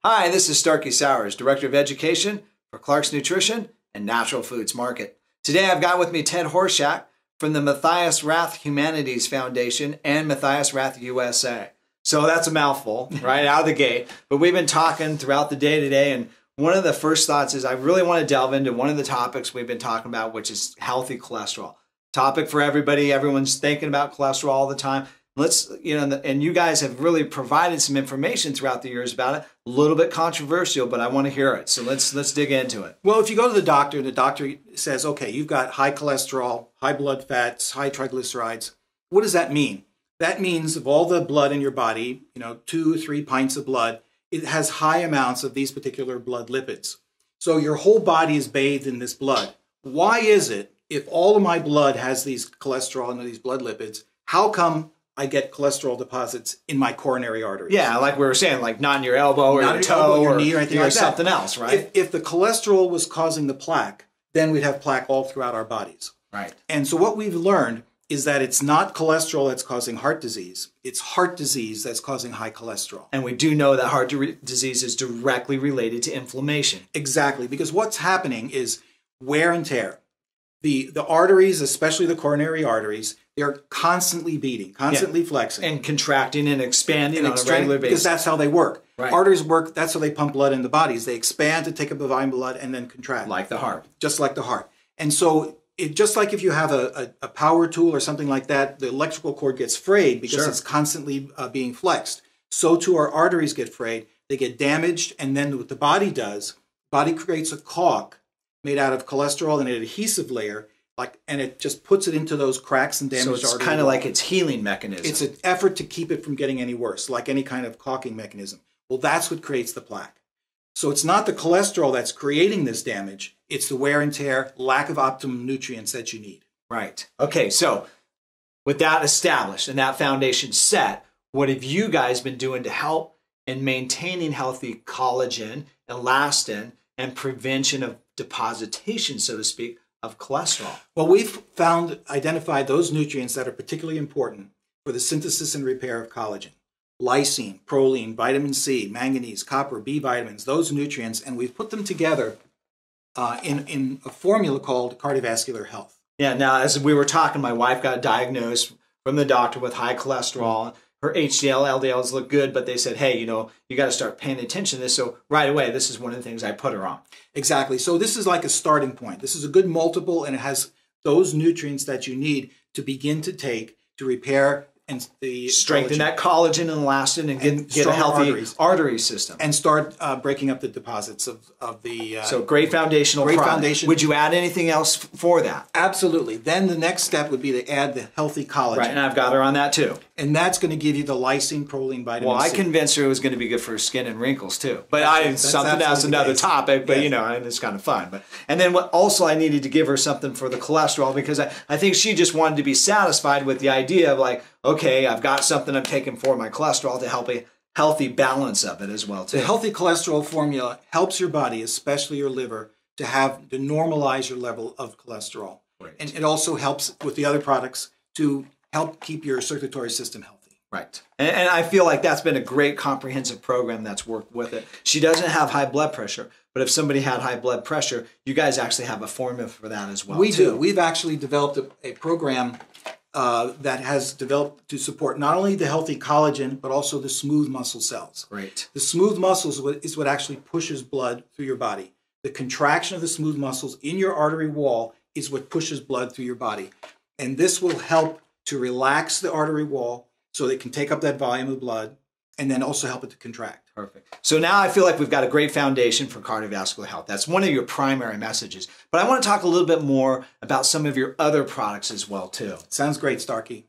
Hi, this is Starkey Sowers, Director of Education for Clark's Nutrition and Natural Foods Market. Today I've got with me Ted Horshak from the Matthias Rath Humanities Foundation and Matthias Rath USA. So that's a mouthful right out of the gate, but we've been talking throughout the day today, and one of the first thoughts is I really want to delve into one of the topics we've been talking about, which is healthy cholesterol. Topic for everybody. Everyone's thinking about cholesterol all the time. Let's, and you guys have really provided some information throughout the years about it. A little bit controversial, but I want to hear it. So let's dig into it. Well, if you go to the doctor says, okay, you've got high cholesterol, high blood fats, high triglycerides. What does that mean? That means of all the blood in your body, 2 or 3 pints of blood, it has high amounts of these particular blood lipids. So your whole body is bathed in this blood. Why is it, if all of my blood has these cholesterol and these blood lipids, how come I get cholesterol deposits in my coronary arteries? Yeah, like we were saying, like not in your elbow or your toe or knee or anything like that. Something else, right? If the cholesterol was causing the plaque, then we'd have plaque all throughout our bodies. Right. And so what we've learned is that it's not cholesterol that's causing heart disease. It's heart disease that's causing high cholesterol. And we do know that heart disease is directly related to inflammation. Exactly, because what's happening is wear and tear. The arteries, especially the coronary arteries, they're constantly beating, constantly flexing. And contracting and expanding on a regular basis. Because that's how they work. Right. Arteries work, that's how they pump blood in the bodies. They expand to take up the volume of blood and then contract. Like the heart. Just like the heart. And so, just like if you have a power tool or something like that, the electrical cord gets frayed because it's constantly being flexed. So too our arteries get frayed, they get damaged, and then what the body does, body creates a caulk made out of cholesterol and an adhesive layer, and it just puts it into those cracks and damaged arteries. So it's kind of like its healing mechanism. It's an effort to keep it from getting any worse, like any kind of caulking mechanism. Well, that's what creates the plaque. So it's not the cholesterol that's creating this damage, it's the wear and tear, lack of optimum nutrients that you need. Right. Okay, so with that established and that foundation set, what have you guys been doing to help in maintaining healthy collagen, elastin, and prevention of depositation, so to speak, of cholesterol? Well, we've identified those nutrients that are particularly important for the synthesis and repair of collagen. Lysine, proline, vitamin C, manganese, copper, B vitamins, those nutrients, and we've put them together in a formula called cardiovascular health. Yeah, now as we were talking, my wife got diagnosed from the doctor with high cholesterol. Her HDL, LDLs look good, but they said, hey, you got to start paying attention to this. So right away, this is one of the things I put her on. Exactly. So this is like a starting point. This is a good multiple, and it has those nutrients that you need to begin to take to repair and strengthen that collagen and elastin and get a healthy artery system. And start breaking up the deposits of the... so great foundational product. Would you add anything else for that? Absolutely. Then the next step would be to add the healthy collagen. Right, and I've got her on that too. And that's going to give you the lysine, proline, vitamin C. Well, I convinced her it was going to be good for her skin and wrinkles too. But that's another topic, but and it's kind of fun. And then also I needed to give her something for the cholesterol, because I think she just wanted to be satisfied with the idea of like, okay, I've got something I'm taking for my cholesterol to help a healthy balance of it as well too. The healthy cholesterol formula helps your body, especially your liver, to normalize your level of cholesterol. Right. And it also helps with the other products to help keep your circulatory system healthy. Right. And I feel like that's been a great comprehensive program that's worked with it. She doesn't have high blood pressure, but if somebody had high blood pressure, you guys actually have a formula for that as well. We do. We've actually developed a program that has developed to support not only the healthy collagen, but also the smooth muscle cells. Right. The smooth muscles is what actually pushes blood through your body. The contraction of the smooth muscles in your artery wall is what pushes blood through your body. And this will help to relax the artery wall so they can take up that volume of blood, and then also help it to contract. Perfect. So now I feel like we've got a great foundation for cardiovascular health. That's one of your primary messages. But I want to talk a little bit more about some of your other products as well, too. Sounds great, Starkey.